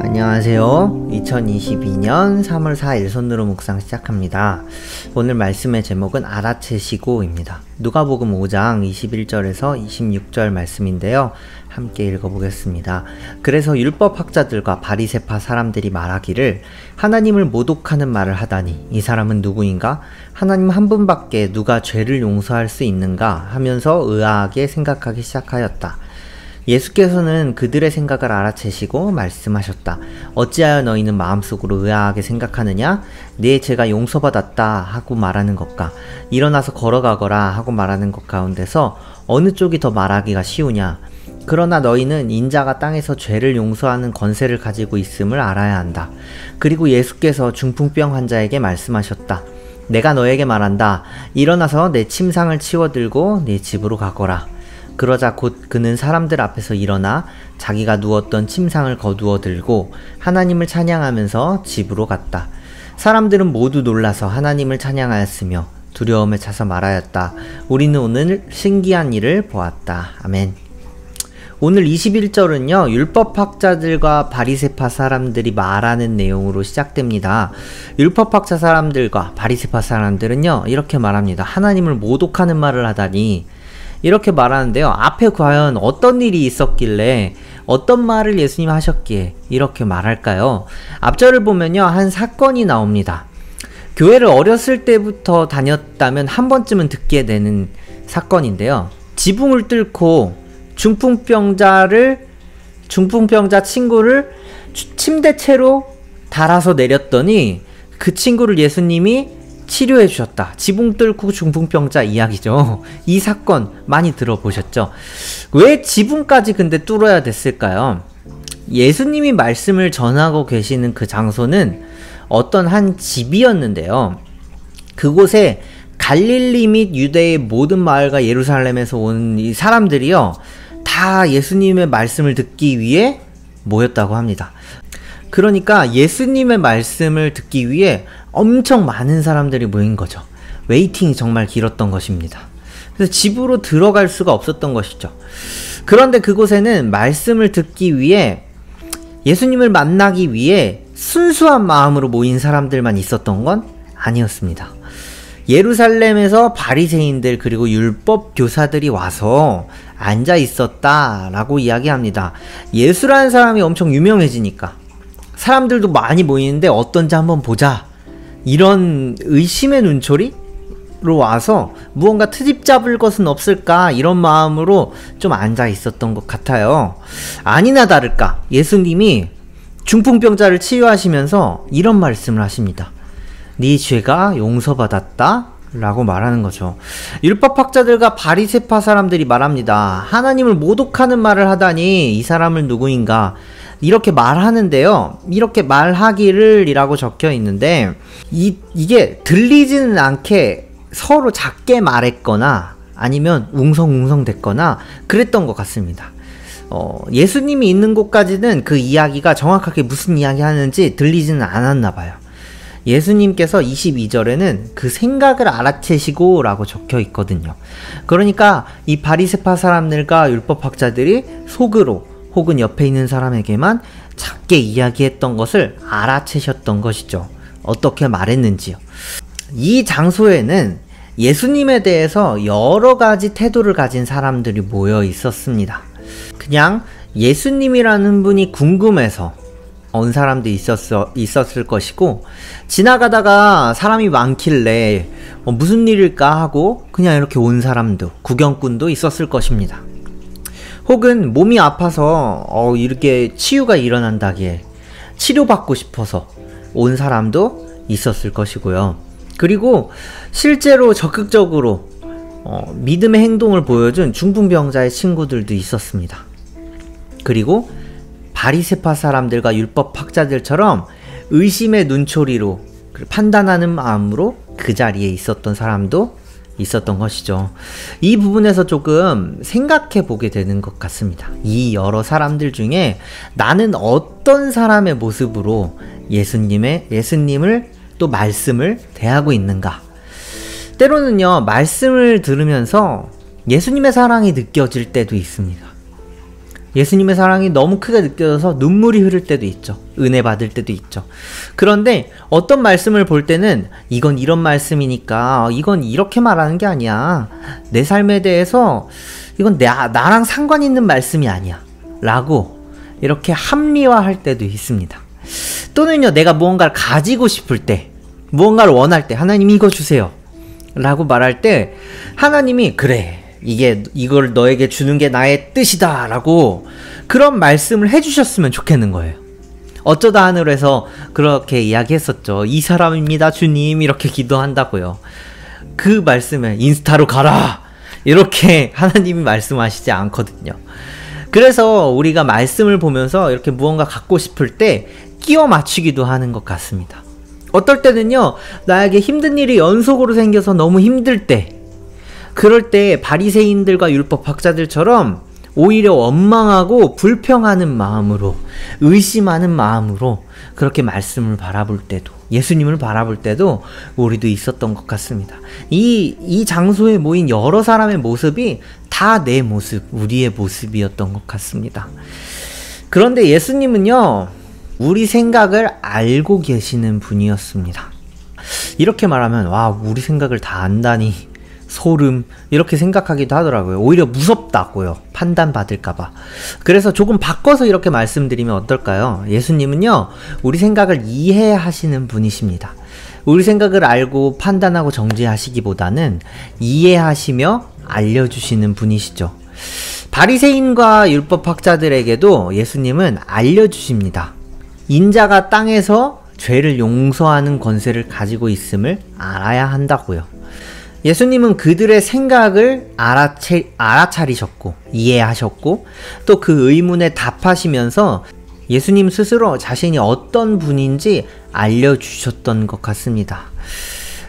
안녕하세요. 2022년 3월 4일 손누루 묵상 시작합니다. 오늘 말씀의 제목은 알아채시고입니다. 누가복음 5장 21절에서 26절 말씀인데요. 함께 읽어보겠습니다. 그래서 율법학자들과 바리새파 사람들이 말하기를 하나님을 모독하는 말을 하다니 이 사람은 누구인가? 하나님 한 분밖에 누가 죄를 용서할 수 있는가? 하면서 의아하게 생각하기 시작하였다. 예수께서는 그들의 생각을 알아채시고 말씀하셨다. 어찌하여 너희는 마음속으로 의아하게 생각하느냐? 네 죄가 용서받았다 하고 말하는 것과 일어나서 걸어가거라 하고 말하는 것 가운데서 어느 쪽이 더 말하기가 쉬우냐? 그러나 너희는 인자가 땅에서 죄를 용서하는 권세를 가지고 있음을 알아야 한다. 그리고 예수께서 중풍병 환자에게 말씀하셨다. 내가 너에게 말한다. 일어나서 내 침상을 치워들고 네 집으로 가거라. 그러자 곧 그는 사람들 앞에서 일어나 자기가 누웠던 침상을 거두어 들고 하나님을 찬양하면서 집으로 갔다. 사람들은 모두 놀라서 하나님을 찬양하였으며 두려움에 차서 말하였다. 우리는 오늘 신기한 일을 보았다. 아멘. 오늘 21절은요, 율법학자들과 바리새파 사람들이 말하는 내용으로 시작됩니다. 율법학자 사람들과 바리새파 사람들은요, 이렇게 말합니다. 하나님을 모독하는 말을 하다니, 이렇게 말하는데요. 앞에 과연 어떤 일이 있었길래 어떤 말을 예수님 하셨기에 이렇게 말할까요? 앞절을 보면요. 한 사건이 나옵니다. 교회를 어렸을 때부터 다녔다면 한 번쯤은 듣게 되는 사건인데요. 지붕을 뚫고 중풍병자 친구를 침대채로 달아서 내렸더니 그 친구를 예수님이 치료해 주셨다. 지붕 뚫고 중풍병자 이야기죠. 이 사건 많이 들어보셨죠? 왜 지붕까지 근데 뚫어야 됐을까요? 예수님이 말씀을 전하고 계시는 그 장소는 어떤 한 집이었는데요. 그곳에 갈릴리 및 유대의 모든 마을과 예루살렘에서 온 이 사람들이요. 다 예수님의 말씀을 듣기 위해 모였다고 합니다. 그러니까 예수님의 말씀을 듣기 위해 엄청 많은 사람들이 모인 거죠. 웨이팅이 정말 길었던 것입니다. 그래서 집으로 들어갈 수가 없었던 것이죠. 그런데 그곳에는 말씀을 듣기 위해 예수님을 만나기 위해 순수한 마음으로 모인 사람들만 있었던 건 아니었습니다. 예루살렘에서 바리새인들 그리고 율법 교사들이 와서 앉아 있었다라고 이야기합니다. 예수라는 사람이 엄청 유명해지니까 사람들도 많이 모이는데 어떤지 한번 보자. 이런 의심의 눈초리로 와서 무언가 트집 잡을 것은 없을까 이런 마음으로 좀 앉아 있었던 것 같아요. 아니나 다를까 예수님이 중풍병자를 치유하시면서 이런 말씀을 하십니다. 네 죄가 용서받았다 라고 말하는 거죠. 율법학자들과 바리새파 사람들이 말합니다. 하나님을 모독하는 말을 하다니 이 사람은 누구인가 이렇게 말하는데요. 이렇게 말하기를 이라고 적혀 있는데 이게 들리지는 않게 서로 작게 말했거나 아니면 웅성웅성 됐거나 그랬던 것 같습니다. 예수님이 있는 곳까지는 그 이야기가 정확하게 무슨 이야기 하는지 들리지는 않았나 봐요. 예수님께서 22절에는 그 생각을 알아채시고 라고 적혀 있거든요. 그러니까 이 바리새파 사람들과 율법학자들이 속으로 혹은 옆에 있는 사람에게만 작게 이야기했던 것을 알아채셨던 것이죠. 어떻게 말했는지요. 이 장소에는 예수님에 대해서 여러 가지 태도를 가진 사람들이 모여 있었습니다. 그냥 예수님이라는 분이 궁금해서 온 사람도 있었을 것이고 지나가다가 사람이 많길래 무슨 일일까 하고 그냥 이렇게 온 사람도 구경꾼도 있었을 것입니다. 혹은 몸이 아파서 이렇게 치유가 일어난다기에 치료받고 싶어서 온 사람도 있었을 것이고요. 그리고 실제로 적극적으로 믿음의 행동을 보여준 중풍병자의 친구들도 있었습니다. 그리고 바리새파 사람들과 율법학자들처럼 의심의 눈초리로 판단하는 마음으로 그 자리에 있었던 사람도 있었던 것이죠. 이 부분에서 조금 생각해 보게 되는 것 같습니다. 이 여러 사람들 중에 나는 어떤 사람의 모습으로 예수님을 또 말씀을 대하고 있는가? 때로는요, 말씀을 들으면서 예수님의 사랑이 느껴질 때도 있습니다. 예수님의 사랑이 너무 크게 느껴져서 눈물이 흐를 때도 있죠. 은혜 받을 때도 있죠. 그런데 어떤 말씀을 볼 때는 이건 이런 말씀이니까 이건 이렇게 말하는 게 아니야. 내 삶에 대해서 이건 나랑 상관 있는 말씀이 아니야. 라고 이렇게 합리화할 때도 있습니다. 또는요, 내가 무언가를 가지고 싶을 때, 무언가를 원할 때, 하나님 이거 주세요. 라고 말할 때 하나님이 그래. 이걸 너에게 주는 게 나의 뜻이다 라고 그런 말씀을 해주셨으면 좋겠는 거예요. 어쩌다 하늘에서 그렇게 이야기했었죠. 이 사람입니다 주님 이렇게 기도한다고요. 그 말씀에 인스타로 가라 이렇게 하나님이 말씀하시지 않거든요. 그래서 우리가 말씀을 보면서 이렇게 무언가 갖고 싶을 때 끼워 맞추기도 하는 것 같습니다. 어떨 때는요, 나에게 힘든 일이 연속으로 생겨서 너무 힘들 때, 그럴 때 바리새인들과 율법학자들처럼 오히려 원망하고 불평하는 마음으로, 의심하는 마음으로 그렇게 말씀을 바라볼 때도, 예수님을 바라볼 때도 우리도 있었던 것 같습니다. 이 장소에 모인 여러 사람의 모습이 다 내 모습, 우리의 모습이었던 것 같습니다. 그런데 예수님은요, 우리 생각을 알고 계시는 분이었습니다. 이렇게 말하면 와, 우리 생각을 다 안다니 소름 이렇게 생각하기도 하더라고요. 오히려 무섭다고요. 판단받을까봐. 그래서 조금 바꿔서 이렇게 말씀드리면 어떨까요? 예수님은요, 우리 생각을 이해하시는 분이십니다. 우리 생각을 알고 판단하고 정죄하시기보다는 이해하시며 알려주시는 분이시죠. 바리새인과 율법학자들에게도 예수님은 알려주십니다. 인자가 땅에서 죄를 용서하는 권세를 가지고 있음을 알아야 한다고요. 예수님은 그들의 생각을 알아차리셨고 이해하셨고 또 그 의문에 답하시면서 예수님 스스로 자신이 어떤 분인지 알려주셨던 것 같습니다.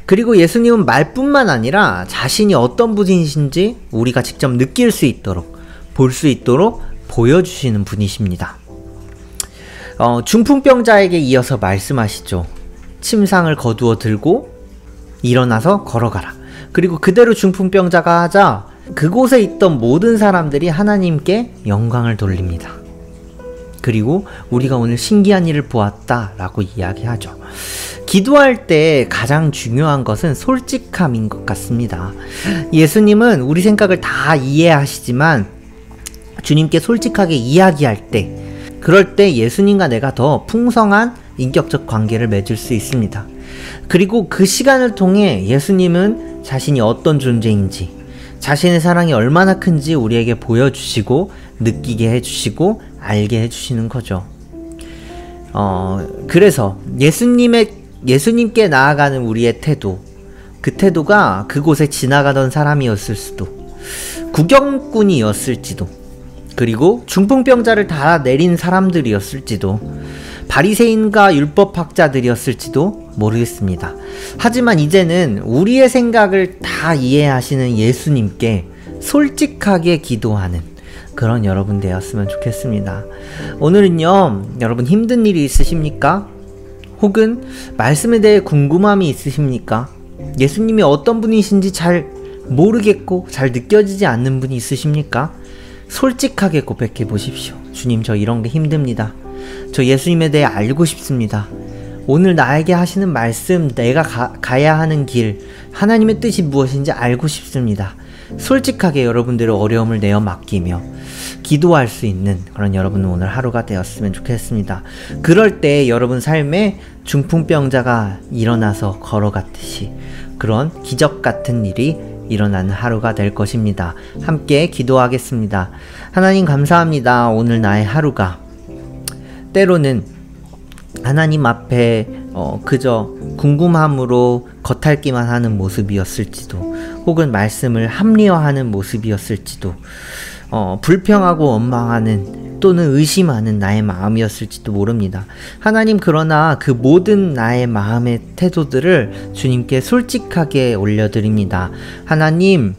그리고 예수님은 말뿐만 아니라 자신이 어떤 분이신지 우리가 직접 느낄 수 있도록, 볼 수 있도록 보여주시는 분이십니다. 중풍병자에게 이어서 말씀하시죠. 침상을 거두어 들고 일어나서 걸어가라. 그리고 그대로 중풍병자가 하자 그곳에 있던 모든 사람들이 하나님께 영광을 돌립니다. 그리고 우리가 오늘 신기한 일을 보았다 라고 이야기하죠. 기도할 때 가장 중요한 것은 솔직함인 것 같습니다. 예수님은 우리 생각을 다 이해하시지만 주님께 솔직하게 이야기할 때, 그럴 때 예수님과 내가 더 풍성한 인격적 관계를 맺을 수 있습니다. 그리고 그 시간을 통해 예수님은 자신이 어떤 존재인지, 자신의 사랑이 얼마나 큰지 우리에게 보여주시고 느끼게 해주시고 알게 해주시는 거죠. 그래서 예수님께 나아가는 우리의 태도, 그 태도가 그곳에 지나가던 사람이었을 수도, 구경꾼이었을지도, 그리고 중풍병자를 달아내린 사람들이었을지도, 바리새인과 율법학자들이었을지도 모르겠습니다. 하지만 이제는 우리의 생각을 다 이해하시는 예수님께 솔직하게 기도하는 그런 여러분 되었으면 좋겠습니다. 오늘은요, 여러분 힘든 일이 있으십니까? 혹은 말씀에 대해 궁금함이 있으십니까? 예수님이 어떤 분이신지 잘 모르겠고 잘 느껴지지 않는 분이 있으십니까? 솔직하게 고백해 보십시오. 주님, 저 이런 게 힘듭니다. 저 예수님에 대해 알고 싶습니다. 오늘 나에게 하시는 말씀, 내가 가야 하는 길, 하나님의 뜻이 무엇인지 알고 싶습니다. 솔직하게 여러분들의 어려움을 내어 맡기며 기도할 수 있는 그런 여러분 오늘 하루가 되었으면 좋겠습니다. 그럴 때 여러분 삶에 중풍병자가 일어나서 걸어갔듯이 그런 기적 같은 일이 일어나는 하루가 될 것입니다. 함께 기도하겠습니다. 하나님 감사합니다. 오늘 나의 하루가 때로는 하나님 앞에 그저 궁금함으로 겉핥기만 하는 모습이었을지도, 혹은 말씀을 합리화하는 모습이었을지도, 불평하고 원망하는 또는 의심하는 나의 마음이었을지도 모릅니다. 하나님, 그러나 그 모든 나의 마음의 태도들을 주님께 솔직하게 올려드립니다. 하나님,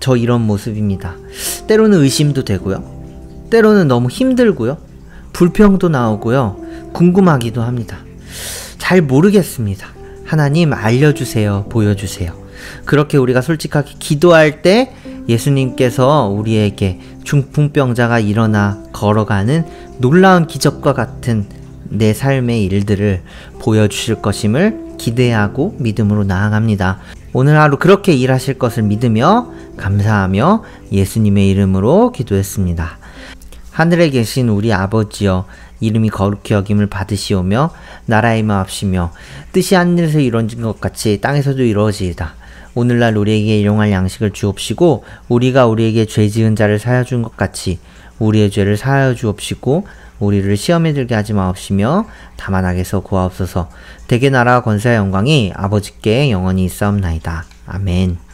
저 이런 모습입니다. 때로는 의심도 되고요, 때로는 너무 힘들고요, 불평도 나오고요, 궁금하기도 합니다. 잘 모르겠습니다. 하나님 알려주세요. 보여주세요. 그렇게 우리가 솔직하게 기도할 때 예수님께서 우리에게 중풍병자가 일어나 걸어가는 놀라운 기적과 같은 내 삶의 일들을 보여주실 것임을 기대하고 믿음으로 나아갑니다. 오늘 하루 그렇게 일하실 것을 믿으며 감사하며 예수님의 이름으로 기도했습니다. 하늘에 계신 우리 아버지여, 이름이 거룩히 여김을 받으시오며 나라의 마옵시며 뜻이 하늘에서 이루어진 것 같이 땅에서도 이루어지이다. 오늘날 우리에게 일용할 양식을 주옵시고 우리가 우리에게 죄 지은 자를 사하여 준 것 같이 우리의 죄를 사하여 주옵시고 우리를 시험에 들게 하지 마옵시며 다만 악에서 구하옵소서. 대개 나라와 권세와 영광이 아버지께 영원히 있사옵나이다. 아멘.